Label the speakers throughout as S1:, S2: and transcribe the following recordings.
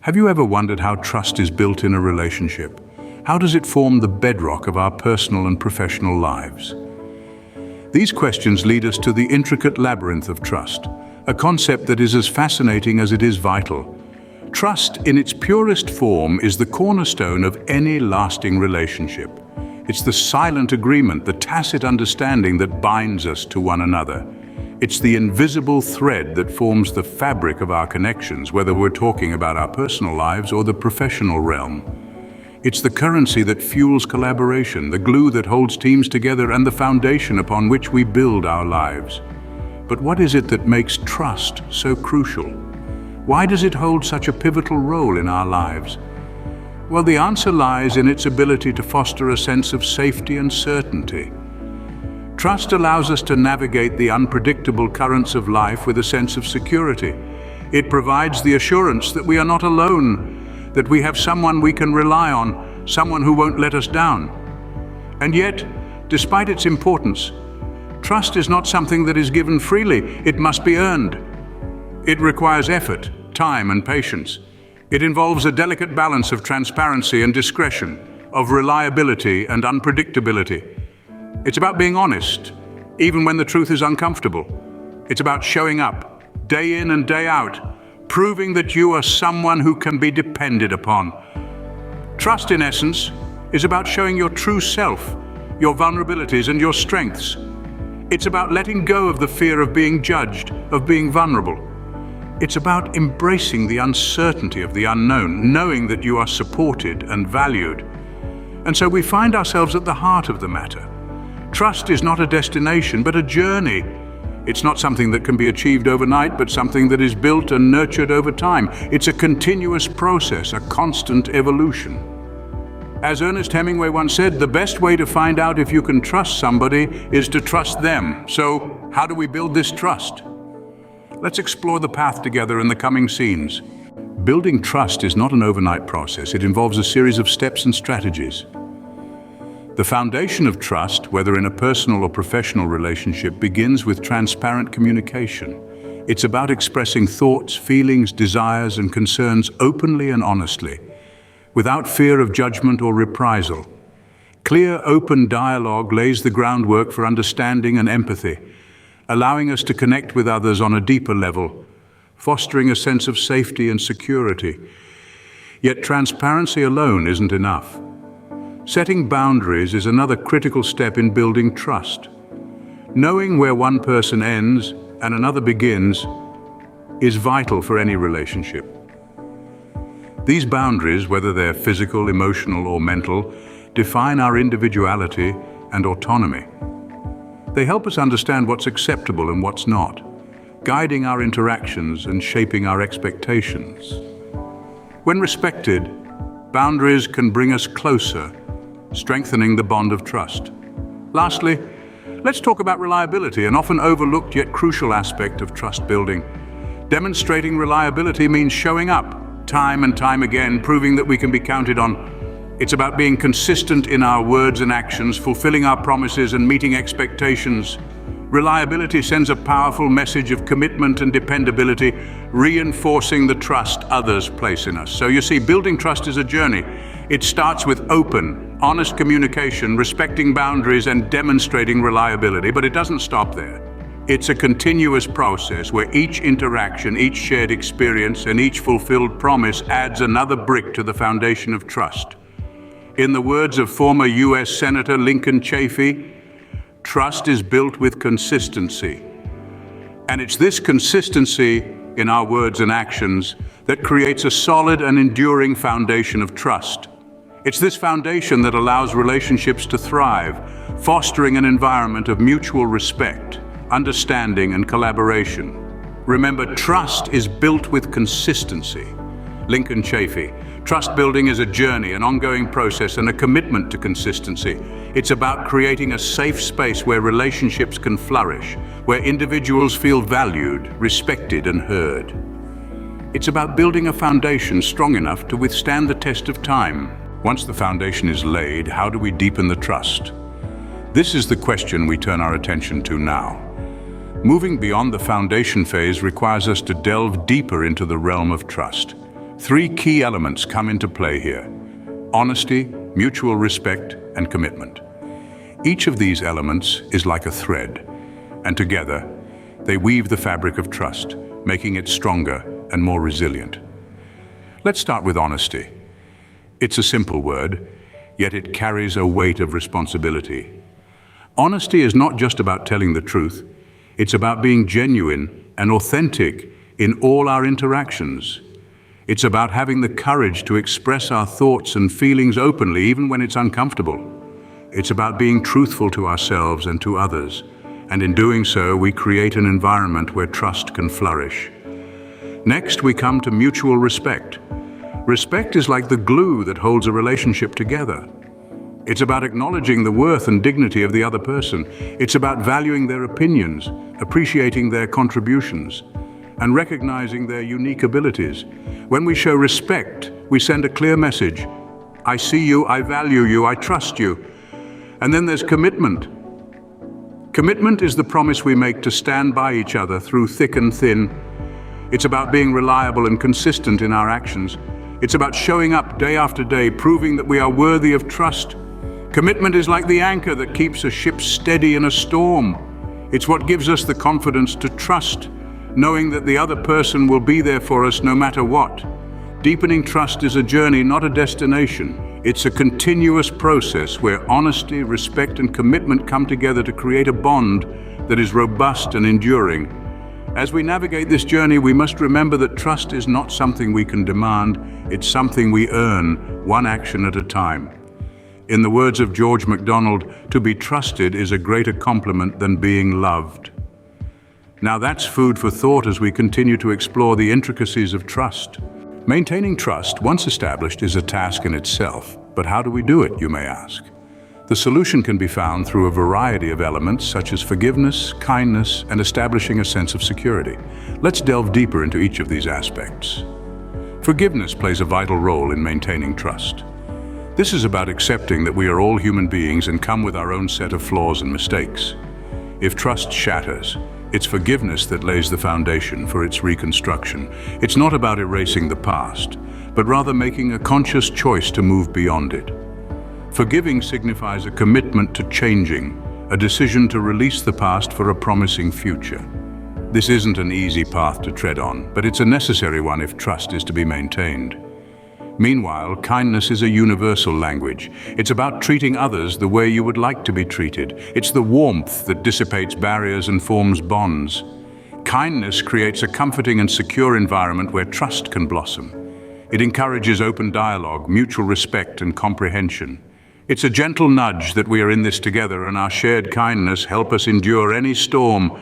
S1: Have you ever wondered how trust is built in a relationship? How does it form the bedrock of our personal and professional lives? These questions lead us to the intricate labyrinth of trust, a concept that is as fascinating as it is vital. Trust, in its purest form, is the cornerstone of any lasting relationship. It's the silent agreement, the tacit understanding that binds us to one another. It's the invisible thread that forms the fabric of our connections, whether we're talking about our personal lives or the professional realm. It's the currency that fuels collaboration, the glue that holds teams together, and the foundation upon which we build our lives. But what is it that makes trust so crucial? Why does it hold such a pivotal role in our lives? Well, the answer lies in its ability to foster a sense of safety and certainty. Trust allows us to navigate the unpredictable currents of life with a sense of security. It provides the assurance that we are not alone, that we have someone we can rely on, someone who won't let us down. And yet, despite its importance, trust is not something that is given freely. It must be earned. It requires effort, time, and patience. It involves a delicate balance of transparency and discretion, of reliability and unpredictability. It's about being honest, even when the truth is uncomfortable. It's about showing up, day in and day out, proving that you are someone who can be depended upon. Trust, in essence, is about showing your true self, your vulnerabilities and your strengths. It's about letting go of the fear of being judged, of being vulnerable. It's about embracing the uncertainty of the unknown, knowing that you are supported and valued. And so we find ourselves at the heart of the matter. Trust is not a destination, but a journey. It's not something that can be achieved overnight, but something that is built and nurtured over time. It's a continuous process, a constant evolution. As Ernest Hemingway once said, the best way to find out if you can trust somebody is to trust them. So, how do we build this trust? Let's explore the path together in the coming scenes. Building trust is not an overnight process. It involves a series of steps and strategies. The foundation of trust, whether in a personal or professional relationship, begins with transparent communication. It's about expressing thoughts, feelings, desires, and concerns openly and honestly, without fear of judgment or reprisal. Clear, open dialogue lays the groundwork for understanding and empathy, allowing us to connect with others on a deeper level, fostering a sense of safety and security. Yet transparency alone isn't enough. Setting boundaries is another critical step in building trust. Knowing where one person ends and another begins is vital for any relationship. These boundaries, whether they're physical, emotional, or mental, define our individuality and autonomy. They help us understand what's acceptable and what's not, guiding our interactions and shaping our expectations. When respected, boundaries can bring us closer, strengthening the bond of trust. Lastly, let's talk about reliability, an often overlooked yet crucial aspect of trust building. Demonstrating reliability means showing up time and time again, proving that we can be counted on. It's about being consistent in our words and actions, fulfilling our promises and meeting expectations. Reliability sends a powerful message of commitment and dependability, reinforcing the trust others place in us. So you see, building trust is a journey. It starts with open, honest communication, respecting boundaries, and demonstrating reliability, but it doesn't stop there. It's a continuous process where each interaction, each shared experience, and each fulfilled promise adds another brick to the foundation of trust. In the words of former U.S. Senator Lincoln Chafee, trust is built with consistency. And it's this consistency in our words and actions that creates a solid and enduring foundation of trust. It's this foundation that allows relationships to thrive, fostering an environment of mutual respect, understanding, and collaboration. Remember, trust is built with consistency. Lincoln Chafee. Trust building is a journey, an ongoing process, and a commitment to consistency. It's about creating a safe space where relationships can flourish, where individuals feel valued, respected, and heard. It's about building a foundation strong enough to withstand the test of time. Once the foundation is laid, how do we deepen the trust? This is the question we turn our attention to now. Moving beyond the foundation phase requires us to delve deeper into the realm of trust. Three key elements come into play here: honesty, mutual respect, and commitment. Each of these elements is like a thread, and together they weave the fabric of trust, making it stronger and more resilient. Let's start with honesty. It's a simple word, yet it carries a weight of responsibility. Honesty is not just about telling the truth, it's about being genuine and authentic in all our interactions. It's about having the courage to express our thoughts and feelings openly, even when it's uncomfortable. It's about being truthful to ourselves and to others, and in doing so, we create an environment where trust can flourish. Next, we come to mutual respect. Respect is like the glue that holds a relationship together. It's about acknowledging the worth and dignity of the other person. It's about valuing their opinions, appreciating their contributions, and recognizing their unique abilities. When we show respect, we send a clear message. I see you, I value you, I trust you. And then there's commitment. Commitment is the promise we make to stand by each other through thick and thin. It's about being reliable and consistent in our actions. It's about showing up day after day, proving that we are worthy of trust. Commitment is like the anchor that keeps a ship steady in a storm. It's what gives us the confidence to trust, knowing that the other person will be there for us no matter what. Deepening trust is a journey, not a destination. It's a continuous process where honesty, respect, and commitment come together to create a bond that is robust and enduring. As we navigate this journey, we must remember that trust is not something we can demand, it's something we earn, one action at a time. In the words of George MacDonald, to be trusted is a greater compliment than being loved. Now that's food for thought as we continue to explore the intricacies of trust. Maintaining trust, once established, is a task in itself. But how do we do it, you may ask? The solution can be found through a variety of elements such as forgiveness, kindness, and establishing a sense of security. Let's delve deeper into each of these aspects. Forgiveness plays a vital role in maintaining trust. This is about accepting that we are all human beings and come with our own set of flaws and mistakes. If trust shatters, it's forgiveness that lays the foundation for its reconstruction. It's not about erasing the past, but rather making a conscious choice to move beyond it. Forgiving signifies a commitment to changing, a decision to release the past for a promising future. This isn't an easy path to tread on, but it's a necessary one if trust is to be maintained. Meanwhile, kindness is a universal language. It's about treating others the way you would like to be treated. It's the warmth that dissipates barriers and forms bonds. Kindness creates a comforting and secure environment where trust can blossom. It encourages open dialogue, mutual respect, and comprehension. It's a gentle nudge that we are in this together, and our shared kindness help us endure any storm.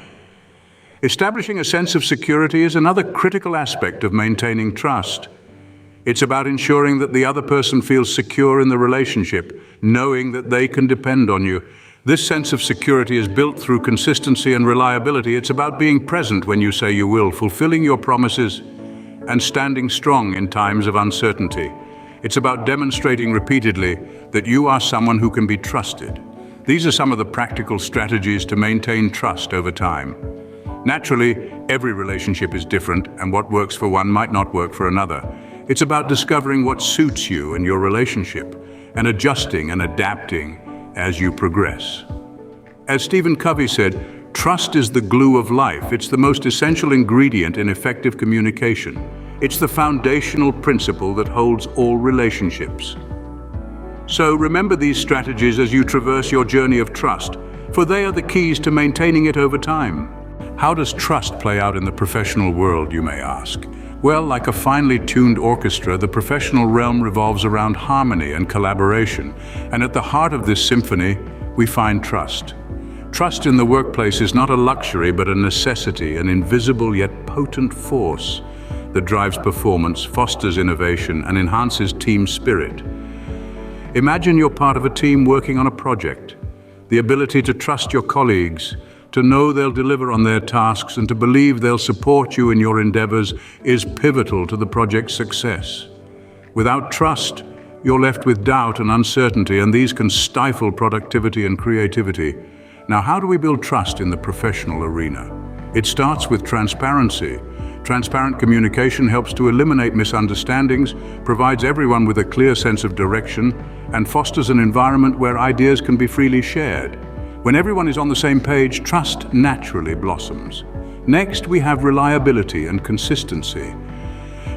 S1: Establishing a sense of security is another critical aspect of maintaining trust. It's about ensuring that the other person feels secure in the relationship, knowing that they can depend on you. This sense of security is built through consistency and reliability. It's about being present when you say you will, fulfilling your promises, and standing strong in times of uncertainty. It's about demonstrating repeatedly that you are someone who can be trusted. These are some of the practical strategies to maintain trust over time. Naturally, every relationship is different, and what works for one might not work for another. It's about discovering what suits you and your relationship, and adjusting and adapting as you progress. As Stephen Covey said, trust is the glue of life. It's the most essential ingredient in effective communication. It's the foundational principle that holds all relationships. So remember these strategies as you traverse your journey of trust, for they are the keys to maintaining it over time. How does trust play out in the professional world, you may ask? Well, like a finely tuned orchestra, the professional realm revolves around harmony and collaboration. And at the heart of this symphony, we find trust. Trust in the workplace is not a luxury, but a necessity, an invisible yet potent force that drives performance, fosters innovation, and enhances team spirit. Imagine you're part of a team working on a project. The ability to trust your colleagues, to know they'll deliver on their tasks, and to believe they'll support you in your endeavors is pivotal to the project's success. Without trust, you're left with doubt and uncertainty, and these can stifle productivity and creativity. Now, how do we build trust in the professional arena? It starts with transparency. Transparent communication helps to eliminate misunderstandings, provides everyone with a clear sense of direction, and fosters an environment where ideas can be freely shared. When everyone is on the same page, trust naturally blossoms. Next, we have reliability and consistency.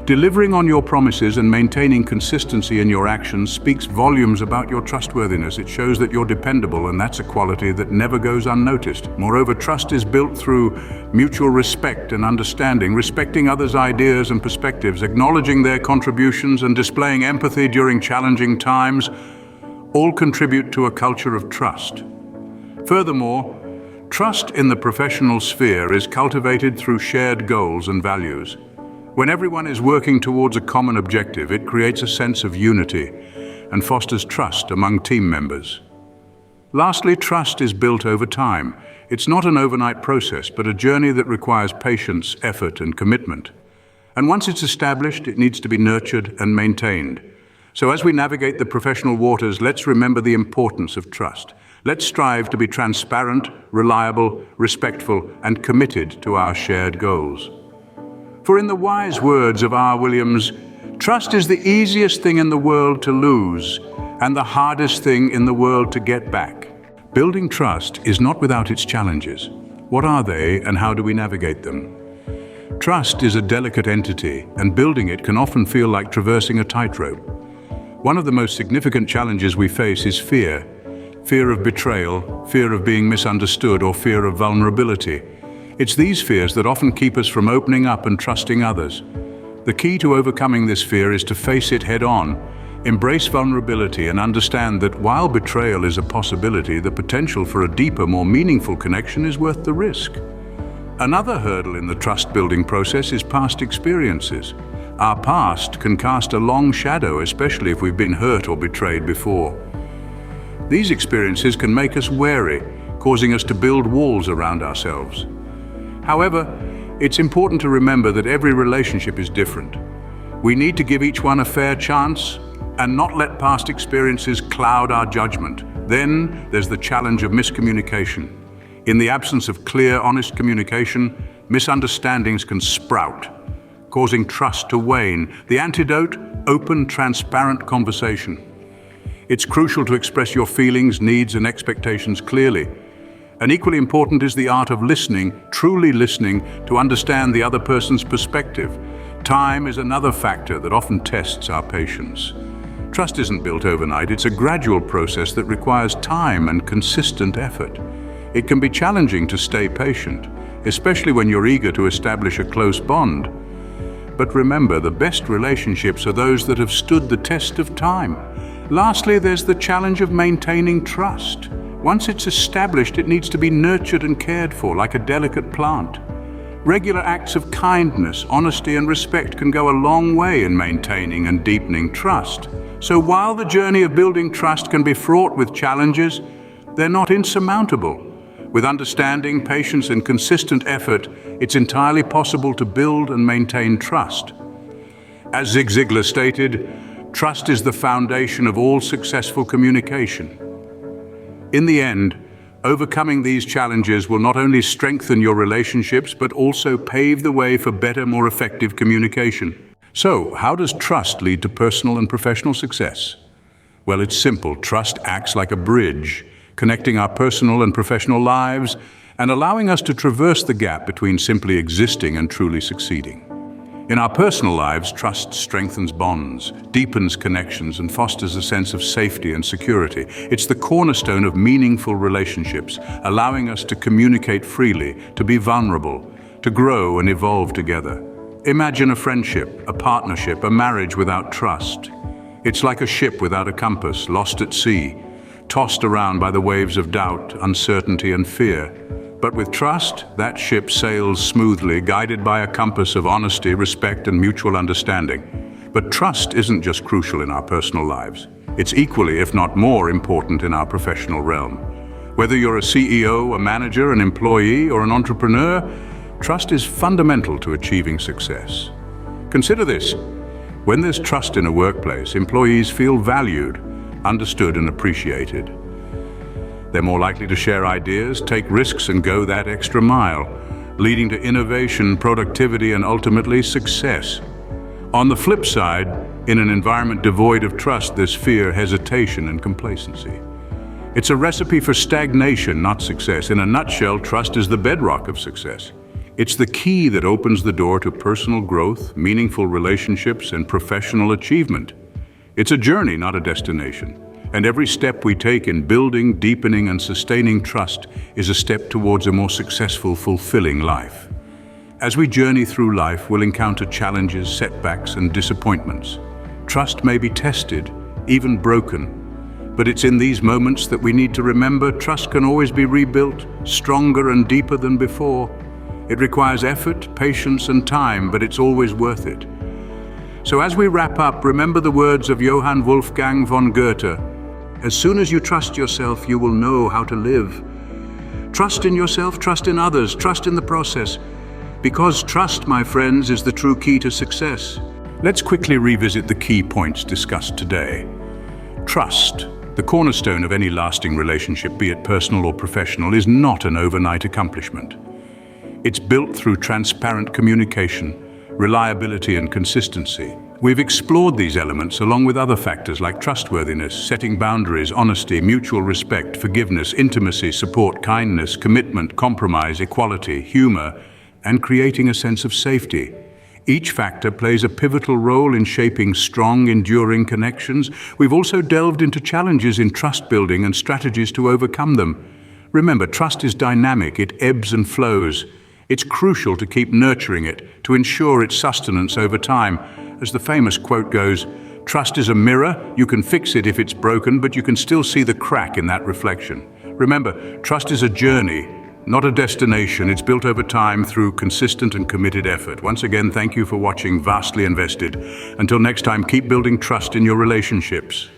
S1: Delivering on your promises and maintaining consistency in your actions speaks volumes about your trustworthiness. It shows that you're dependable, and that's a quality that never goes unnoticed. Moreover, trust is built through mutual respect and understanding, respecting others' ideas and perspectives, acknowledging their contributions, and displaying empathy during challenging times, all contribute to a culture of trust. Furthermore, trust in the professional sphere is cultivated through shared goals and values. When everyone is working towards a common objective, it creates a sense of unity and fosters trust among team members. Lastly, trust is built over time. It's not an overnight process, but a journey that requires patience, effort, and commitment. And once it's established, it needs to be nurtured and maintained. So as we navigate the professional waters, let's remember the importance of trust. Let's strive to be transparent, reliable, respectful, and committed to our shared goals. For in the wise words of R. Williams, trust is the easiest thing in the world to lose and the hardest thing in the world to get back. Building trust is not without its challenges. What are they, and how do we navigate them? Trust is a delicate entity, and building it can often feel like traversing a tightrope. One of the most significant challenges we face is fear. Fear of betrayal, fear of being misunderstood, or fear of vulnerability. It's these fears that often keep us from opening up and trusting others. The key to overcoming this fear is to face it head-on, embrace vulnerability, and understand that while betrayal is a possibility, the potential for a deeper, more meaningful connection is worth the risk. Another hurdle in the trust-building process is past experiences. Our past can cast a long shadow, especially if we've been hurt or betrayed before. These experiences can make us wary, causing us to build walls around ourselves. However, it's important to remember that every relationship is different. We need to give each one a fair chance and not let past experiences cloud our judgment. Then there's the challenge of miscommunication. In the absence of clear, honest communication, misunderstandings can sprout, causing trust to wane. The antidote: open, transparent conversation. It's crucial to express your feelings, needs, and expectations clearly. And equally important is the art of listening, truly listening, to understand the other person's perspective. Time is another factor that often tests our patience. Trust isn't built overnight. It's a gradual process that requires time and consistent effort. It can be challenging to stay patient, especially when you're eager to establish a close bond. But remember, the best relationships are those that have stood the test of time. Lastly, there's the challenge of maintaining trust. Once it's established, it needs to be nurtured and cared for like a delicate plant. Regular acts of kindness, honesty, and respect can go a long way in maintaining and deepening trust. So while the journey of building trust can be fraught with challenges, they're not insurmountable. With understanding, patience, and consistent effort, it's entirely possible to build and maintain trust. As Zig Ziglar stated, trust is the foundation of all successful communication. In the end, overcoming these challenges will not only strengthen your relationships, but also pave the way for better, more effective communication. So, how does trust lead to personal and professional success? Well, it's simple. Trust acts like a bridge, connecting our personal and professional lives and allowing us to traverse the gap between simply existing and truly succeeding. In our personal lives, trust strengthens bonds, deepens connections, and fosters a sense of safety and security. It's the cornerstone of meaningful relationships, allowing us to communicate freely, to be vulnerable, to grow and evolve together. Imagine a friendship, a partnership, a marriage without trust. It's like a ship without a compass, lost at sea, tossed around by the waves of doubt, uncertainty, and fear. But with trust, that ship sails smoothly, guided by a compass of honesty, respect, and mutual understanding. But trust isn't just crucial in our personal lives. It's equally, if not more, important in our professional realm. Whether you're a CEO, a manager, an employee, or an entrepreneur, trust is fundamental to achieving success. Consider this. When there's trust in a workplace, employees feel valued, understood, and appreciated. They're more likely to share ideas, take risks, and go that extra mile. leading to innovation, productivity, and ultimately success. On the flip side, in an environment devoid of trust, there's fear, hesitation, and complacency. It's a recipe for stagnation, not success. In a nutshell, trust is the bedrock of success. It's the key that opens the door to personal growth, meaningful relationships, and professional achievement. It's a journey, not a destination. And every step we take in building, deepening, and sustaining trust is a step towards a more successful, fulfilling life. As we journey through life, we'll encounter challenges, setbacks, and disappointments. Trust may be tested, even broken, but it's in these moments that we need to remember trust can always be rebuilt, stronger and deeper than before. It requires effort, patience, and time, but it's always worth it. So as we wrap up, remember the words of Johann Wolfgang von Goethe. As soon as you trust yourself, you will know how to live. Trust in yourself, trust in others, trust in the process. Because trust, my friends, is the true key to success. Let's quickly revisit the key points discussed today. Trust, the cornerstone of any lasting relationship, be it personal or professional, is not an overnight accomplishment. It's built through transparent communication, reliability, and consistency. We've explored these elements along with other factors like trustworthiness, setting boundaries, honesty, mutual respect, forgiveness, intimacy, support, kindness, commitment, compromise, equality, humor, and creating a sense of safety. Each factor plays a pivotal role in shaping strong, enduring connections. We've also delved into challenges in trust building and strategies to overcome them. Remember, trust is dynamic, it ebbs and flows. It's crucial to keep nurturing it, to ensure its sustenance over time. As the famous quote goes, "Trust is a mirror, you can fix it if it's broken, but you can still see the crack in that reflection." Remember, trust is a journey, not a destination. It's built over time through consistent and committed effort. Once again, thank you for watching Vastly Invested. Until next time, keep building trust in your relationships.